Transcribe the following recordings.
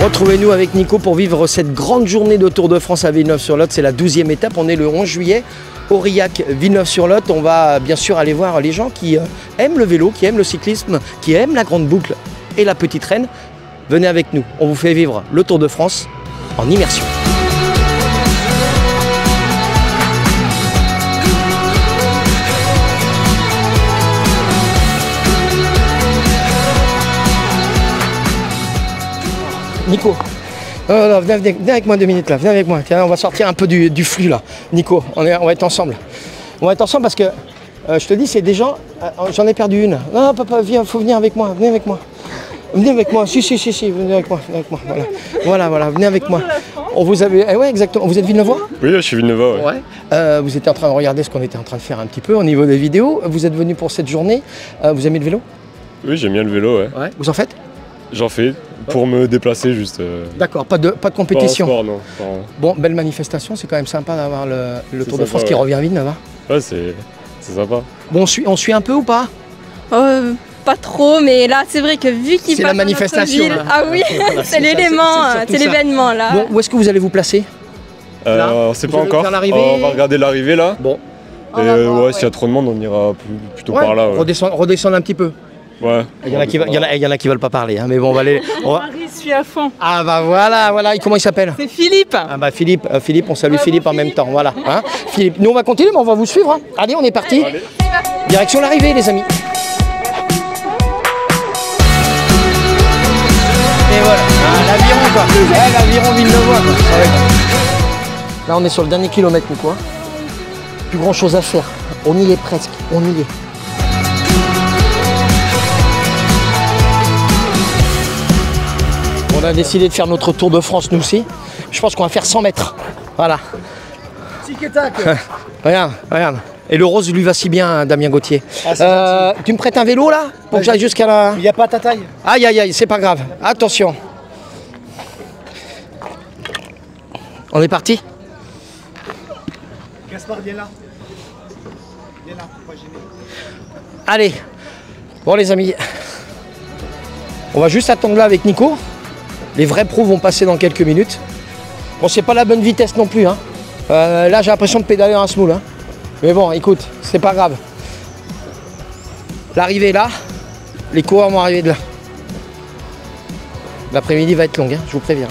Retrouvez-nous avec Nico pour vivre cette grande journée de Tour de France à Villeneuve-sur-Lot. C'est la 12e étape, on est le 11 juillet. Aurillac, Villeneuve-sur-Lot. On va bien sûr aller voir les gens qui aiment le vélo, qui aiment le cyclisme, qui aiment la grande boucle et la petite reine. Venez avec nous, on vous fait vivre le Tour de France en immersion. Nico, venez avec moi 2 minutes là, viens avec moi, tiens, on va sortir un peu du flux là. Nico, on va être ensemble. On va être ensemble parce que, je te dis, c'est des gens, j'en ai perdu une. Non, papa, viens, faut venir avec moi, venez avec moi. Venez avec moi, si, venez avec moi, voilà, venez avec moi. On vous avait, ouais, exactement, vous êtes Villeneuvois? Oui, je suis Villeneuvois, ouais. Vous étiez en train de regarder ce qu'on était en train de faire un petit peu au niveau des vidéos. Vous êtes venu pour cette journée, vous aimez le vélo? Oui, j'aime bien le vélo, ouais. Vous en faites? J'en fais pour me déplacer juste. D'accord, pas de compétition. Pas en sport, non. Bon, belle manifestation, c'est quand même sympa d'avoir le Tour de France qui revient à Villeneuve. Ouais, c'est sympa. Bon, on suit un peu ou pas? Pas trop, mais là c'est vrai que vu qu'il passe la manifestation. Ville, ah oui, c'est l'élément, c'est l'événement là. Bon, où est-ce que vous allez vous placer? On sait pas encore. On va regarder l'arrivée là. Bon. Ouais, s'il y a trop de monde, on ira plutôt par là. Ouais. Redescendre un petit peu. Ouais. Il y en a qui veulent pas parler, hein, mais bon, on va aller. Marie suit à fond. Ah bah voilà. Comment il s'appelle? C'est Philippe. Ah bah Philippe, on salue Philippe en même temps, voilà. Hein, Philippe, nous on va continuer, mais on va vous suivre. Hein. Allez, on est parti. Allez. Direction l'arrivée, les amis. Et voilà, l'aviron quoi. L'aviron Villeneuvois quoi. Là on est sur le dernier kilomètre ou quoi. Plus grand chose à faire. On y est presque, on y est. On a décidé de faire notre Tour de France nous aussi. Je pense qu'on va faire 100 mètres. Voilà. Tic et tac. Regarde. Et le rose lui va si bien, Damien Gauthier. Tu me prêtes un vélo là? Pour que j'aille jusqu'à la... Il n'y a pas ta taille. Aïe, c'est pas grave. Attention. On est parti? Gaspard, viens là. Viens là, faut pas gêner. Allez. Bon les amis. On va juste attendre là avec Nico. Les vrais pros vont passer dans quelques minutes. Bon, c'est pas la bonne vitesse non plus. Hein. Là, j'ai l'impression de pédaler un smoule. Hein. Mais bon, écoute, c'est pas grave. L'arrivée est là. Les coureurs vont arriver de là. L'après-midi va être long, hein, je vous préviens.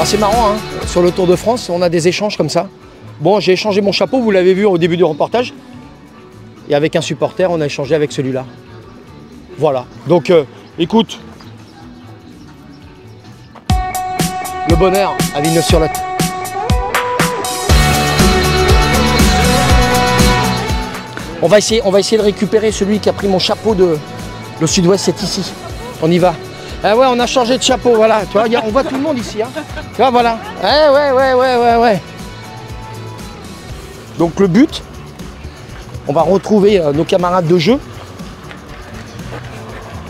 C'est marrant, hein. Sur le Tour de France, on a des échanges comme ça. Bon, j'ai échangé mon chapeau, vous l'avez vu au début du reportage. Et avec un supporter, on a échangé avec celui-là. Voilà. Donc, écoute. Le bonheur à Villeneuve-sur-Lot. On va essayer de récupérer celui qui a pris mon chapeau de... Le Sud-Ouest, c'est ici. On y va. Ah ouais, on a changé de chapeau, voilà. Tu vois, on voit tout le monde ici. Hein. Tu vois, voilà. Ouais. Donc le but, on va retrouver nos camarades de jeu.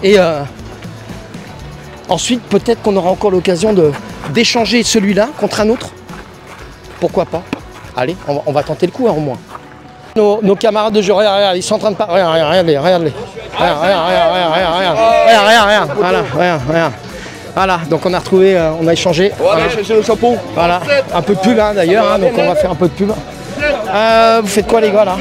Et ensuite, peut-être qu'on aura encore l'occasion d'échanger celui-là contre un autre. Pourquoi pas? Allez, on va tenter le coup, hein, au moins. Nos camarades de jeu, regarde, ils sont en train de parler. Regarde-les. Regarde. Voilà, donc on a retrouvé, on a échangé. Voilà, chercher le chapeau. Voilà, un peu de pub hein, d'ailleurs, hein, donc on va faire un peu de pub. Vous faites quoi les gars là?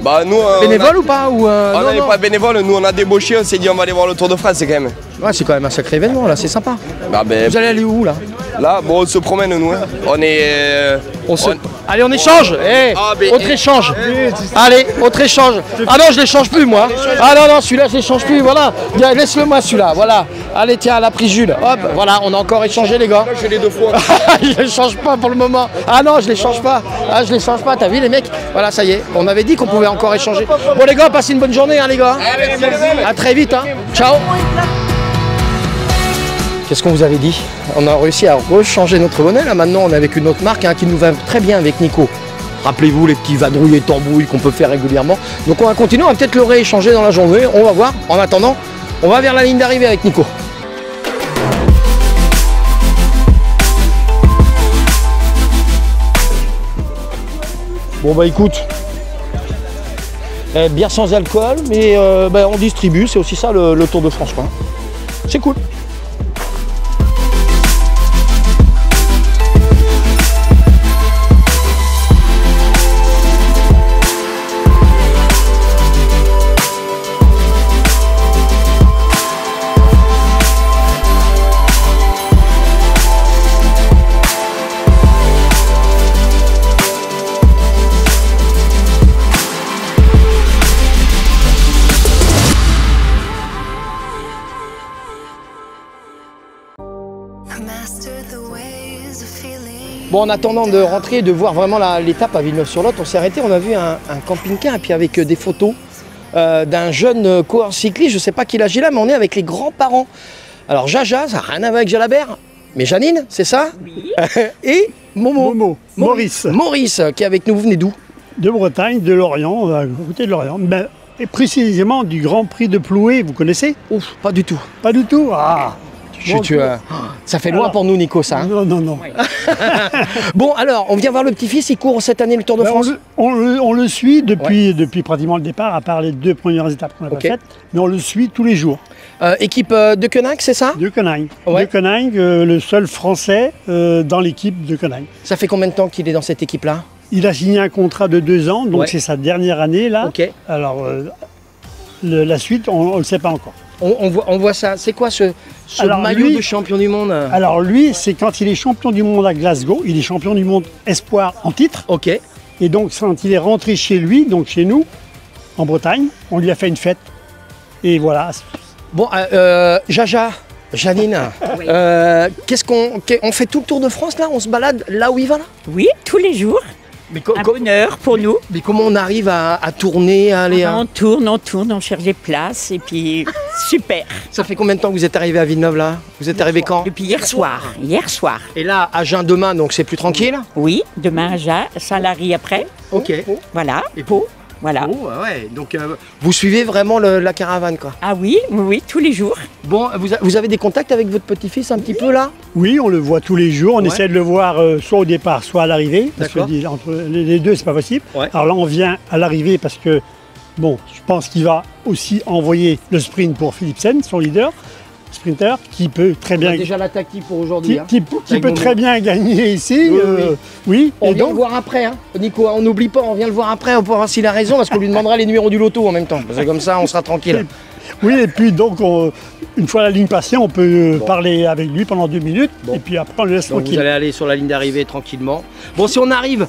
Bah nous, bénévole ou pas ou, on n'est pas bénévole, nous on a débauché, on s'est dit on va aller voir le Tour de France quand même. Ouais, c'est quand même un sacré événement là, c'est sympa. Bah, vous allez aller où là? Là, bon, on se promène nous, hein. On est... Allez, on échange. Autre échange. Allez, autre échange. Ah non, je l'échange plus moi. Ah non, celui-là, je l'échange plus, voilà. Laisse-le moi celui-là, voilà. Allez, tiens, elle a pris Jules. Hop, voilà, on a encore échangé les gars. Là, je l'ai 2 fois. Je les change pas pour le moment. Ah non, je les change pas. Ah, je les change pas, t'as vu les mecs? Voilà, ça y est, on avait dit qu'on pouvait encore échanger. Bon les gars, passez une bonne journée hein les gars. À très vite hein. Ciao. Qu'est-ce qu'on vous avait dit? On a réussi à rechanger notre bonnet. Là maintenant on est avec une autre marque hein, qui nous va très bien avec Nico. Rappelez-vous les petits vadrouilles et tambouilles qu'on peut faire régulièrement. Donc on va continuer, on va peut-être le rééchanger dans la journée. On va voir. En attendant, on va vers la ligne d'arrivée avec Nico. Bon bah écoute, bière sans alcool, mais on distribue, c'est aussi ça le Tour de France quoi. C'est cool. Bon, en attendant de rentrer et de voir vraiment l'étape à Villeneuve-sur-Lot, on s'est arrêté, on a vu un camping-car et puis avec des photos d'un jeune coureur cycliste, je ne sais pas qui l'âge il a, mais on est avec les grands-parents. Alors Jaja, ça n'a rien à voir avec Jalabert, mais Janine, c'est ça? Oui. Et Momo. Maurice. Maurice, qui est avec nous, vous venez d'où? De Bretagne, de Lorient, à côté de Lorient. Ben, et précisément du Grand Prix de Ploué, vous connaissez? Ouf, pas du tout. Pas du tout? Ah. Ça fait loin pour nous, Nico, ça. Hein. Non. Bon, alors, on vient voir le petit-fils, il court cette année le Tour de France. On le suit depuis pratiquement le départ, à part les 2 premières étapes qu'on n'a pas faites, mais on le suit tous les jours. Équipe de Koenig, c'est ça? De Koenig. Ouais. De Koenig, le seul Français dans l'équipe de Koenig. Ça fait combien de temps qu'il est dans cette équipe-là? Il a signé un contrat de 2 ans, donc c'est sa dernière année là. Okay. Alors, la suite, on ne le sait pas encore. On voit ça. C'est quoi ce maillot de champion du monde? Alors lui, c'est quand il est champion du monde à Glasgow, il est champion du monde espoir en titre. Ok. Et donc quand il est rentré chez lui, donc chez nous, en Bretagne, on lui a fait une fête. Et voilà. Bon, Jaja, Janine, Oui. qu'est-ce qu'on fait tout le Tour de France là? On se balade là où il va là? Oui, tous les jours. Mais un bonheur pour nous. Mais comment on arrive à tourner, à aller On tourne, on cherche des places et puis super. Ça fait combien de temps que vous êtes arrivé à Villeneuve là? Vous êtes arrivé quand? Depuis hier soir. Et là, à Agen demain, donc c'est plus tranquille? Oui, demain à Agen, Salary après. Ok. Voilà. Et Pau? Voilà. Oh, ouais. Donc vous suivez vraiment la caravane quoi? Ah oui, tous les jours. Bon, vous avez des contacts avec votre petit-fils un petit peu là? Oui, on le voit tous les jours. On essaie de le voir soit au départ, soit à l'arrivée. Parce que entre les deux, c'est pas possible. Ouais. Alors là, on vient à l'arrivée parce que, bon, je pense qu'il va aussi envoyer le sprint pour Philipsen, son leader, sprinter, qui peut très bien... déjà la tactique pour aujourd'hui. Qui peut très bien gagner ici. Oui. On vient le voir après, hein. Nico, on n'oublie pas, on vient le voir après, on pourra voir s'il a raison, parce qu'on lui demandera les numéros du loto en même temps. Parce que comme ça, on sera tranquille. Oui, et puis donc, une fois la ligne passée, on peut parler avec lui pendant 2 minutes, et puis après, on le laisse tranquille. Vous allez aller sur la ligne d'arrivée tranquillement. Bon, si on arrive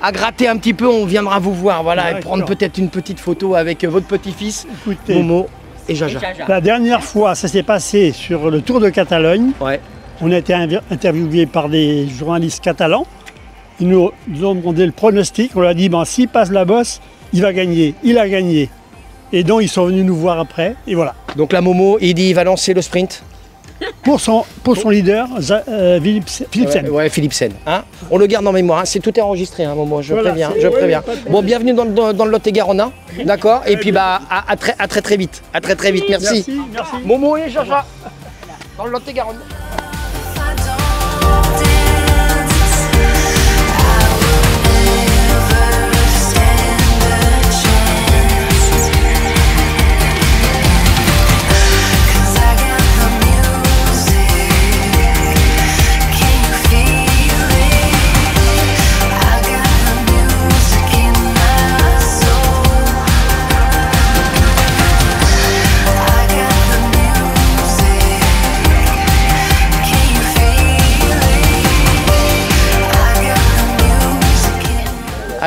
à gratter un petit peu, on viendra vous voir, voilà, et prendre peut-être une petite photo avec votre petit-fils, Momo et Jaja. La dernière fois, ça s'est passé sur le Tour de Catalogne. Ouais. On a été interviewés par des journalistes catalans. Ils nous ont demandé le pronostic. On leur a dit, s'il passe la bosse, il va gagner. Il a gagné. Et donc, ils sont venus nous voir après. Et voilà. Donc là, Momo, il dit qu'il va lancer le sprint. Pour son leader, Philipsen. Ouais, Philipsen. Hein, on le garde en mémoire. Hein. Tout est enregistré, hein, Momo. Je préviens. Bon, bienvenue dans le Lot-et-Garonne. D'accord. Et puis, à très vite. À très vite. Merci. Momo et Jaja. Dans le Lot-et-Garonne.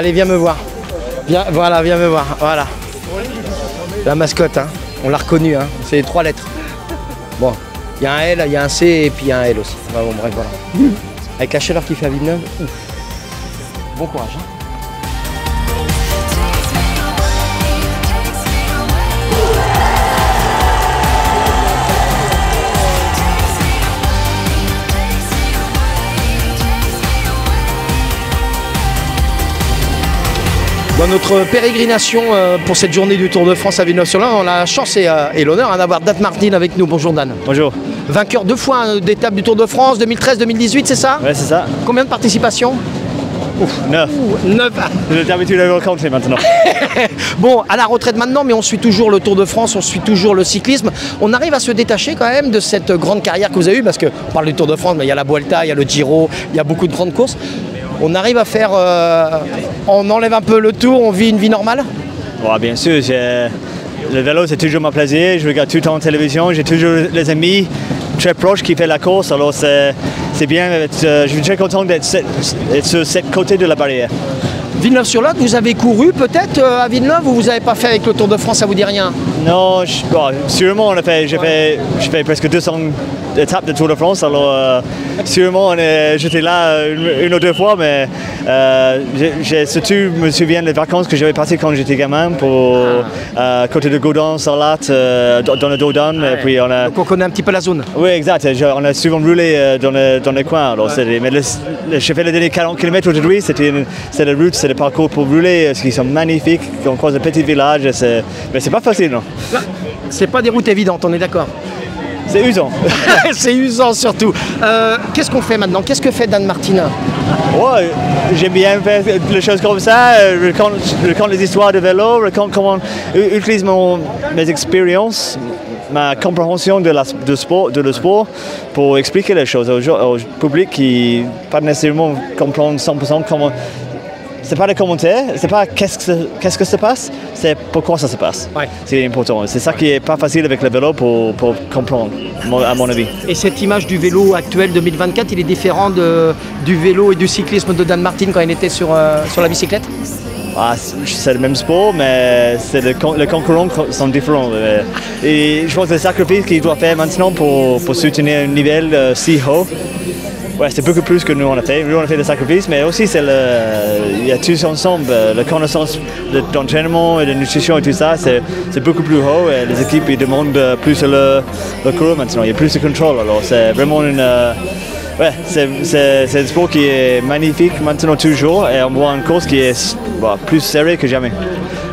Allez, viens me voir. Viens, voilà, viens me voir. Voilà. La mascotte, hein. On l'a reconnue, hein. C'est les 3 lettres. Bon, il y a un L, il y a un C et puis il y a un L aussi. Enfin, bon, bref, voilà. Avec la chaleur qu'il fait à Villeneuve, ouf. Bon courage. Hein. Dans notre pérégrination pour cette journée du Tour de France à Villeneuve-sur-Lot, on a la chance et l'honneur d'avoir Dan Martin avec nous. Bonjour Dan. Bonjour. Vainqueur 2 fois d'étape du Tour de France, 2013-2018, c'est ça? Ouais, c'est ça. Combien de participations? 9. 9. J'ai l'habitude de le compter maintenant. Bon, à la retraite maintenant, mais on suit toujours le Tour de France, on suit toujours le cyclisme. On arrive à se détacher quand même de cette grande carrière que vous avez eue, parce qu'on parle du Tour de France, mais il y a la Vuelta, il y a le Giro, il y a beaucoup de grandes courses. On arrive à faire... on enlève un peu le tour, on vit une vie normale? Ouais, bien sûr, le vélo c'est toujours mon plaisir, je regarde tout le temps en télévision, j'ai toujours les amis très proches qui font la course, alors c'est bien, je suis très content d'être sur cette côté de la barrière. Villeneuve-sur-Lot, vous avez couru peut-être à Villeneuve ou vous n'avez pas fait avec le Tour de France, ça vous dit rien? Non, sûrement j'ai fait presque 200 étapes de Tour de France, alors sûrement j'étais là une ou deux fois, mais surtout me souviens des vacances que j'avais passées quand j'étais gamin pour côté de Gaudin, Sarlat, dans le Dordogne. Ouais. Puis donc on connaît un petit peu la zone. Oui, exact. On a souvent roulé dans les coins. Alors mais j'ai fait les derniers 40 km aujourd'hui, c'est la route, c'est le parcours pour rouler, qui sont magnifiques. On croise un petit village, mais c'est pas facile, non? C'est pas des routes évidentes, on est d'accord. C'est usant. C'est usant surtout. Qu'est-ce qu'on fait maintenant? Qu'est-ce que fait Dan Martin? Ouais, j'aime bien faire les choses comme ça, raconte les histoires de vélo, raconte comment j'utilise mes expériences, ma compréhension de le sport pour expliquer les choses au public qui pas nécessairement comprend 100% comment. C'est pas les commentaires, c'est pas qu'est-ce que se passe, c'est pourquoi ça se passe. Ouais. C'est important. C'est ça qui est pas facile avec le vélo pour comprendre, à mon avis. Et cette image du vélo actuel 2024, il est différent du vélo et du cyclisme de Dan Martin quand il était sur la bicyclette? C'est le même sport, mais les concurrents sont différents. Et je pense que le sacrifice qu'il doit faire maintenant pour soutenir un niveau si haut, ouais, c'est beaucoup plus que nous on a fait. Nous on a fait des sacrifices, mais aussi il y a tous ensemble, la connaissance d'entraînement et de nutrition et tout ça, c'est beaucoup plus haut. Et les équipes ils demandent plus le cours maintenant, il y a plus de contrôle. Alors c'est vraiment c'est un sport qui est magnifique maintenant toujours, et on voit une course qui est plus serrée que jamais.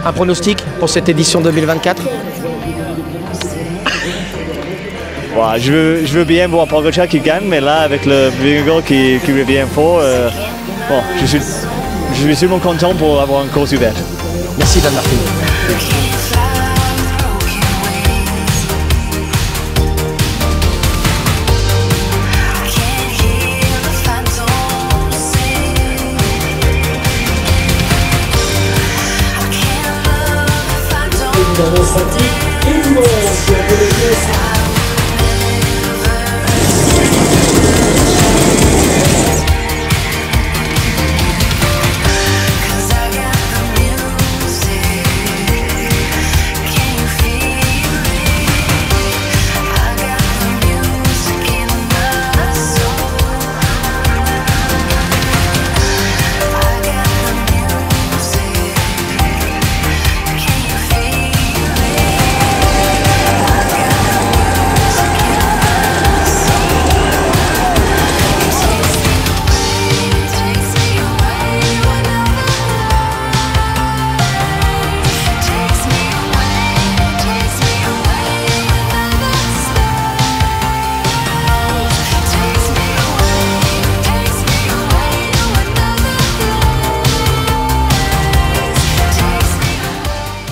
Un pronostic pour cette édition 2024? Ouais, je veux bien voir Pogačar qui gagne, mais là avec le Vingegaard qui revient fort, je suis sûrement content pour avoir une course ouverte. Merci Dan Martin.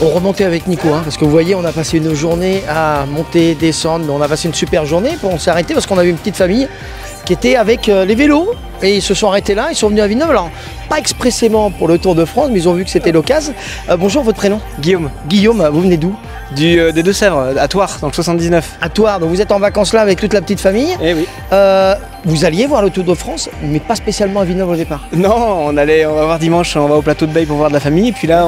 On remontait avec Nico, hein, parce que vous voyez, on a passé une journée à monter, descendre, mais on a passé une super journée. Puis on s'est arrêté parce qu'on avait une petite famille qui était avec les vélos. Et ils se sont arrêtés là, ils sont venus à Villeneuve. Alors, pas expressément pour le Tour de France, mais ils ont vu que c'était l'occasion. Bonjour, votre prénom? Guillaume. Guillaume, vous venez d'où? Des Deux-Sèvres, à Thouars, dans le 79. À Thouars, donc vous êtes en vacances là avec toute la petite famille. Eh oui. Vous alliez voir le Tour de France, mais pas spécialement à Villeneuve au départ. Non, on va voir dimanche, on va au plateau de Baye pour voir de la famille. Et puis là,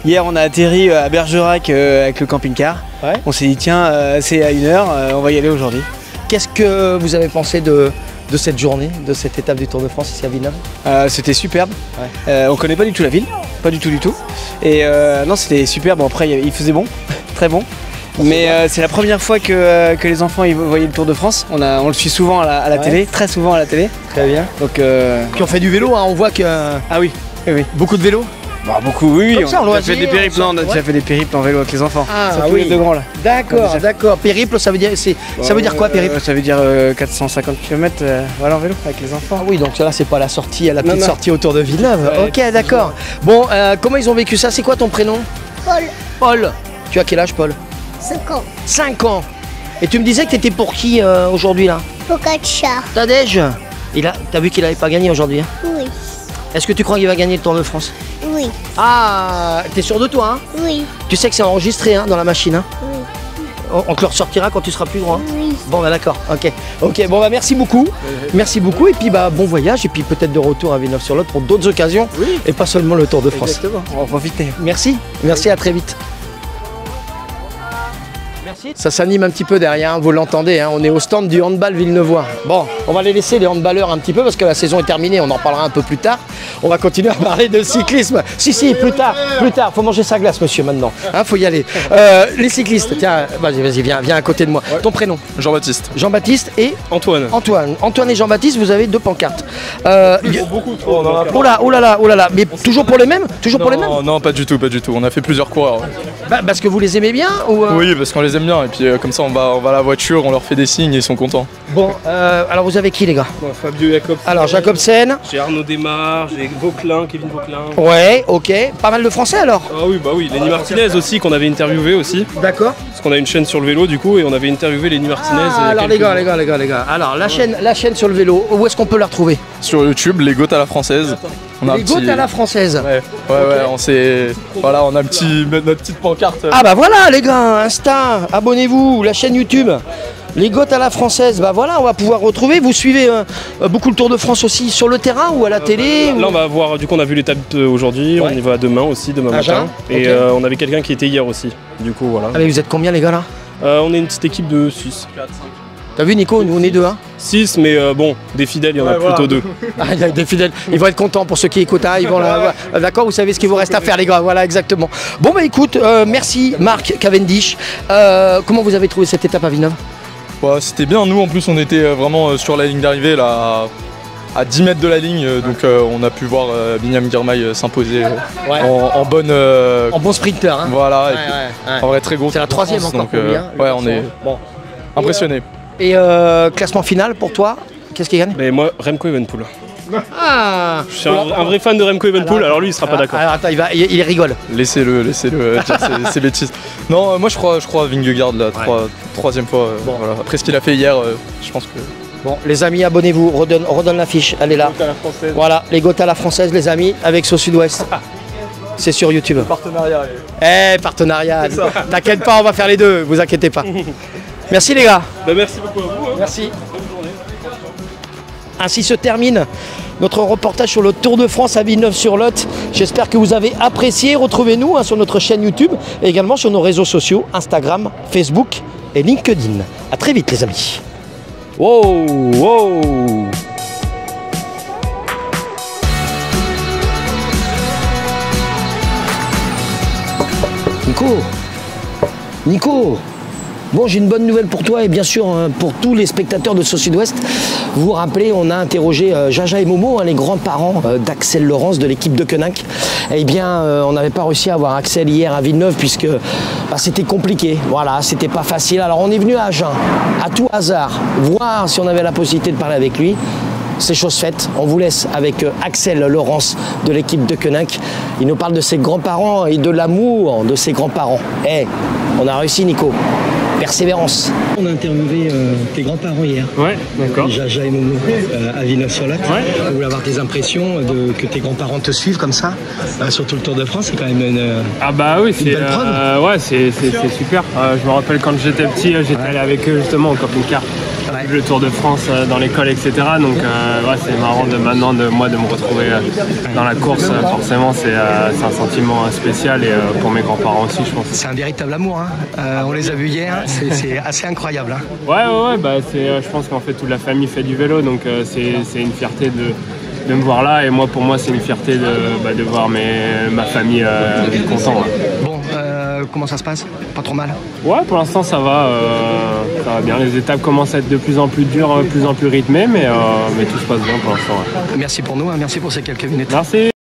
hier, on a atterri à Bergerac avec le camping-car. Ouais. On s'est dit, tiens, c'est à 1h, on va y aller aujourd'hui. Qu'est-ce que vous avez pensé de cette journée, de cette étape du Tour de France ici à Villeneuve? C'était superbe. Ouais. On connaît pas du tout la ville, pas du tout. Et non, c'était super. Bon, après, il faisait bon, très bon. Mais c'est la première fois que les enfants ils voyaient le Tour de France. On le suit souvent à la télé, très souvent à la télé. Très bien. Donc, Puis on fait du vélo, hein, on voit que... Ah oui. Beaucoup de vélo? Bah, beaucoup, oui. On a fait des périples, on a déjà fait des périples en vélo avec les enfants. Ah surtout oui. les deux grands là. D'accord. Périple, ça veut dire quoi périple? Ça veut dire 450 km voilà, en vélo avec les enfants. Ah oui, donc là c'est pas la sortie, la petite sortie autour de Villeneuve. Ouais, ok, d'accord. Bon, comment ils ont vécu ça? C'est quoi ton prénom? Paul. Paul. Tu as quel âge, Paul? 5 ans. 5 ans. Et tu me disais que t'étais pour qui aujourd'hui là? Pogacar. Tadej. T'as vu qu'il avait pas gagné aujourd'hui, hein? Oui. Est-ce que tu crois qu'il va gagner le Tour de France? Oui. Ah, t'es sûr de toi, hein? Oui. Tu sais que c'est enregistré, hein, dans la machine, hein? Oui. On te le ressortira quand tu seras plus grand. Oui. Bon bah d'accord, ok, bon bah merci beaucoup. Merci beaucoup et puis bah bon voyage et puis peut-être de retour à Villeneuve-sur-Lot pour d'autres occasions. Oui. Et pas seulement le Tour de France. Exactement, on va profiter. Merci, à très vite. Merci. Ça s'anime un petit peu derrière, hein, vous l'entendez, hein, on est au stand du handball villeneuvois. Bon, on va les laisser les handballeurs un petit peu parce que la saison est terminée, on en parlera un peu plus tard. On va continuer à parler de cyclisme. Si, plus tard, faut manger sa glace monsieur maintenant, hein, faut y aller. Les cyclistes, tiens, vas-y, viens à côté de moi. Ouais. Ton prénom? Jean-Baptiste. Jean-Baptiste et Antoine. Antoine et Jean-Baptiste, vous avez 2 pancartes. Beaucoup trop. Oh là là, mais toujours pour les mêmes? Non, pas du tout. On a fait plusieurs coureurs. Ouais. Bah, parce que vous les aimez bien ou Oui, parce qu'on les aime bien et puis comme ça on va à la voiture, on leur fait des signes et ils sont contents. Bon, alors vous avez qui les gars? Bon, Fabio Jacobsen. Alors Jacobsen. J'ai Arnaud Desmar, j'ai Kevin Vauquelin. Ouais, ok. Pas mal de Français alors? Ah oui, bah oui. Lenny Martinez aussi qu'on avait interviewé aussi. D'accord. Parce qu'on a une chaîne sur le vélo du coup et on avait interviewé Lenny Martinez. Alors les gars. Alors la chaîne sur le vélo, où est-ce qu'on peut la retrouver? Sur YouTube, les Goats à la française. Les Goats à la française. Ouais, on a notre petite pancarte. Ah bah voilà les gars, Insta, abonnez-vous, la chaîne YouTube. Les Goats à la française, bah voilà, on va pouvoir retrouver. Vous suivez beaucoup le Tour de France aussi sur le terrain ou à la télé? Là on va voir, du coup on a vu l'étape aujourd'hui, on y va demain matin. Et on avait quelqu'un qui était hier aussi, du coup voilà. Ah mais vous êtes combien les gars là? On est une petite équipe de 6, 4, 5. T'as vu Nico, nous on est 2 hein? 6 mais bon, des fidèles il y en a plutôt 2. Ah il y a des fidèles, ils vont être contents pour ceux qui écoutent, hein, ils vont là. D'accord, vous savez ce qu'il vous reste à faire les gars, voilà exactement. Bon bah écoute, merci Marc Cavendish. Comment vous avez trouvé cette étape à Villeneuve? Ouais, c'était bien, nous en plus on était vraiment sur la ligne d'arrivée là, à 10 mètres de la ligne, donc on a pu voir Binyam Girmay s'imposer en bon sprinter. Hein. Voilà, en vrai très gros. C'est la 3e encore donc, pour lui. Hein, ouais, on est impressionné. Et classement final pour toi, qu'est-ce qui gagne? Mais moi, Remco Evenepoel. Ah, je suis un vrai fan de Remco Evenepoel, alors lui il sera pas d'accord. Alors attends, il rigole. Laissez-le dire ses bêtises. Non, moi je crois à Vingegaard la 3e fois. Voilà. Après ce qu'il a fait hier, je pense que... Bon les amis, abonnez-vous, redonne l'affiche, elle est là. Voilà, les Goats à la française les amis, avec Sauce Sud-Ouest. C'est sur YouTube. Partenariat. Partenariat. T'inquiète pas, on va faire les deux, vous inquiétez pas. Merci les gars. Bah, merci beaucoup à vous. Hein. Merci. Ainsi se termine notre reportage sur le Tour de France à Villeneuve-sur-Lot. J'espère que vous avez apprécié. Retrouvez-nous sur notre chaîne YouTube et également sur nos réseaux sociaux, Instagram, Facebook et LinkedIn. A très vite les amis. Wow. Nico. Bon, j'ai une bonne nouvelle pour toi et bien sûr pour tous les spectateurs de Sauce Sud-Ouest. Vous vous rappelez, on a interrogé Jaja et Momo, les grands-parents d'Axel Laurence de l'équipe de Koenig. Eh bien, on n'avait pas réussi à avoir Axel hier à Villeneuve puisque c'était compliqué. Voilà, c'était pas facile. Alors on est venu à Agen, à tout hasard, voir si on avait la possibilité de parler avec lui. c'est chose faite. On vous laisse avec Axel Laurence de l'équipe de Koenig. Il nous parle de ses grands-parents et de l'amour de ses grands-parents. On a réussi, Nico. Persévérance. On a interviewé tes grands-parents hier. Ouais, d'accord. Jaja et Momo à Villeneuve-sur-Lot. Ouais. On voulait avoir tes impressions que tes grands-parents te suivent comme ça sur tout le Tour de France. C'est quand même une belle preuve. Ouais, c'est super. Je me rappelle quand j'étais petit, j'étais allé avec eux justement en camping-car. Le Tour de France dans l'école, etc. Donc c'est marrant maintenant de me retrouver dans la course. Forcément, c'est un sentiment spécial et pour mes grands-parents aussi, je pense. C'est un véritable amour. On les a vus hier. C'est assez incroyable. Ouais. Je pense qu'en fait toute la famille fait du vélo, donc c'est une fierté de me voir là. Et moi, pour moi, c'est une fierté de voir ma famille content. Bon, comment ça se passe? Pas trop mal? Ouais, pour l'instant ça va bien. Les étapes commencent à être de plus en plus dures, de plus en plus rythmées, mais tout se passe bien pour l'instant. Merci pour nous, merci pour ces quelques minutes. Merci.